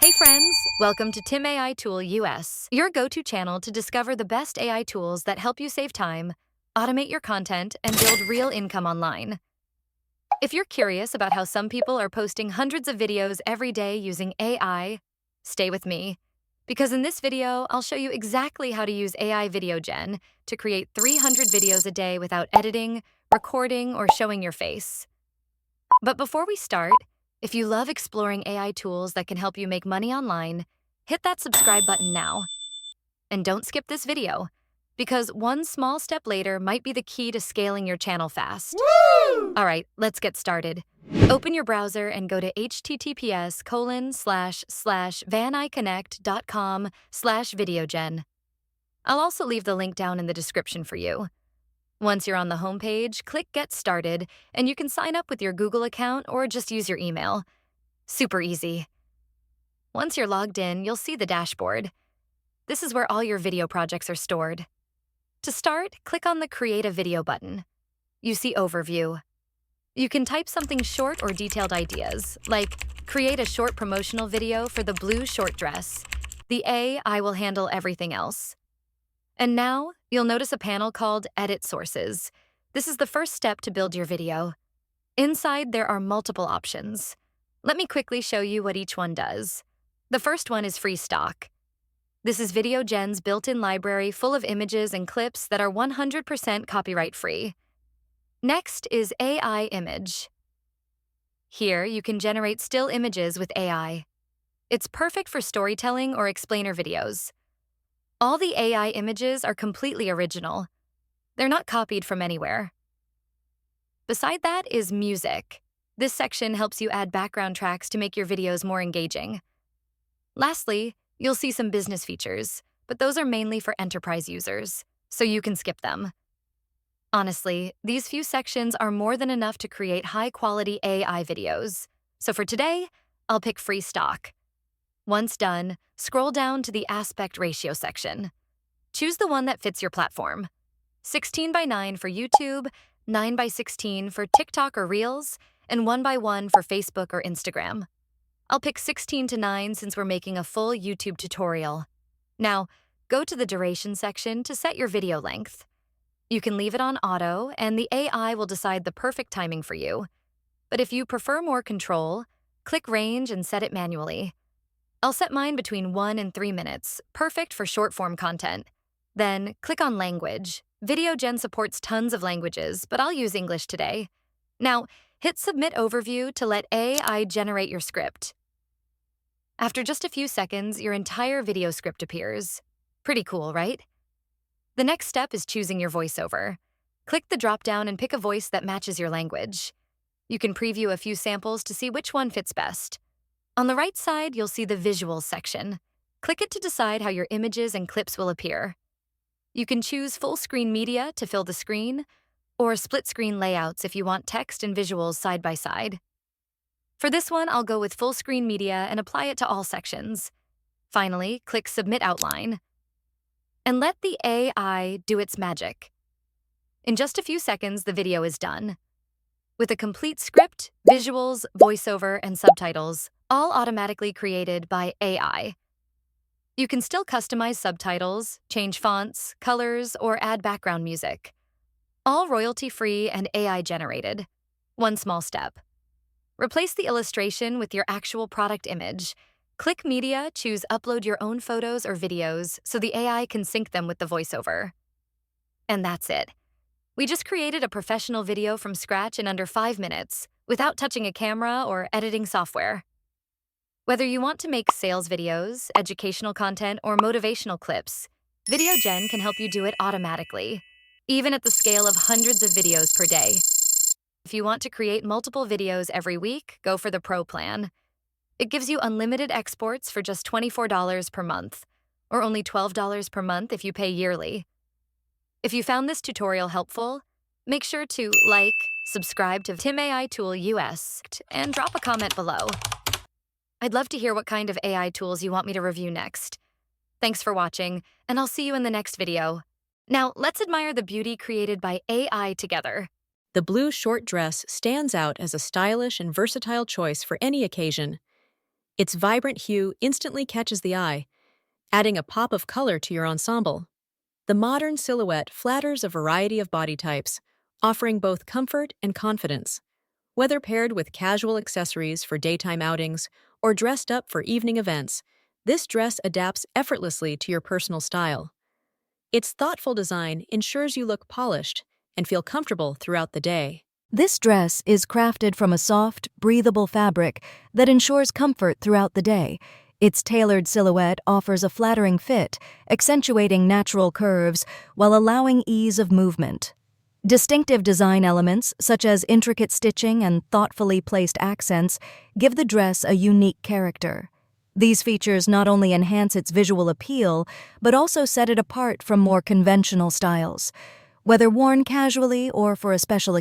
Hey friends, welcome to Tim AI Tool US, your go-to channel to discover the best AI tools that help you save time, automate your content, and build real income online. If you're curious about how some people are posting hundreds of videos every day using AI, stay with me, because in this video, I'll show you exactly how to use AI VideoGen to create 300 videos a day without editing, recording, or showing your face. But before we start, if you love exploring AI tools that can help you make money online, hit that subscribe button now. And don't skip this video, because one small step later might be the key to scaling your channel fast. Woo! All right, let's get started. Open your browser and go to https://vaniconnect.com/videogen. I'll also leave the link down in the description for you. Once you're on the homepage, click Get Started, and you can sign up with your Google account or just use your email. Super easy. Once you're logged in, you'll see the dashboard. This is where all your video projects are stored. To start, click on the Create a Video button. You see Overview. You can type something short or detailed ideas, like create a short promotional video for the blue short dress. The AI will handle everything else. And now, you'll notice a panel called Edit Sources. This is the first step to build your video. Inside, there are multiple options. Let me quickly show you what each one does. The first one is free stock. This is VideoGen's built-in library full of images and clips that are 100% copyright-free. Next is AI Image. Here, you can generate still images with AI. It's perfect for storytelling or explainer videos. All the AI images are completely original. They're not copied from anywhere. Beside that is music. This section helps you add background tracks to make your videos more engaging. Lastly, you'll see some business features, but those are mainly for enterprise users, so you can skip them. Honestly, these few sections are more than enough to create high-quality AI videos. So for today, I'll pick free stock. Once done, scroll down to the aspect ratio section. Choose the one that fits your platform. 16:9 for YouTube, 9:16 for TikTok or Reels, and 1:1 for Facebook or Instagram. I'll pick 16:9 since we're making a full YouTube tutorial. Now, go to the duration section to set your video length. You can leave it on auto, and the AI will decide the perfect timing for you. But if you prefer more control, click range and set it manually. I'll set mine between 1 and 3 minutes, perfect for short-form content. Then, click on Language. VideoGen supports tons of languages, but I'll use English today. Now, hit Submit Overview to let AI generate your script. After just a few seconds, your entire video script appears. Pretty cool, right? The next step is choosing your voiceover. Click the drop-down and pick a voice that matches your language. You can preview a few samples to see which one fits best. On the right side, you'll see the Visuals section. Click it to decide how your images and clips will appear. You can choose full-screen media to fill the screen, or split-screen layouts if you want text and visuals side by side. For this one, I'll go with full-screen media and apply it to all sections. Finally, click Submit Outline. And let the AI do its magic. In just a few seconds, the video is done. With a complete script, visuals, voiceover, and subtitles, all automatically created by AI. You can still customize subtitles, change fonts, colors, or add background music. All royalty-free and AI-generated. One small step. Replace the illustration with your actual product image. Click Media, choose Upload your own photos or videos so the AI can sync them with the voiceover. And that's it. We just created a professional video from scratch in under 5 minutes, without touching a camera or editing software. Whether you want to make sales videos, educational content, or motivational clips, VideoGen can help you do it automatically, even at the scale of hundreds of videos per day. If you want to create multiple videos every week, go for the Pro plan. It gives you unlimited exports for just $24 per month, or only $12 per month if you pay yearly. If you found this tutorial helpful, make sure to like, subscribe to Tim AI Tool US, and drop a comment below. I'd love to hear what kind of AI tools you want me to review next. Thanks for watching, and I'll see you in the next video. Now, let's admire the beauty created by AI together. The blue short dress stands out as a stylish and versatile choice for any occasion. Its vibrant hue instantly catches the eye, adding a pop of color to your ensemble. The modern silhouette flatters a variety of body types, offering both comfort and confidence. Whether paired with casual accessories for daytime outings or dressed up for evening events, this dress adapts effortlessly to your personal style. Its thoughtful design ensures you look polished and feel comfortable throughout the day. This dress is crafted from a soft, breathable fabric that ensures comfort throughout the day. Its tailored silhouette offers a flattering fit, accentuating natural curves while allowing ease of movement. Distinctive design elements, such as intricate stitching and thoughtfully placed accents, give the dress a unique character. These features not only enhance its visual appeal, but also set it apart from more conventional styles. Whether worn casually or for a special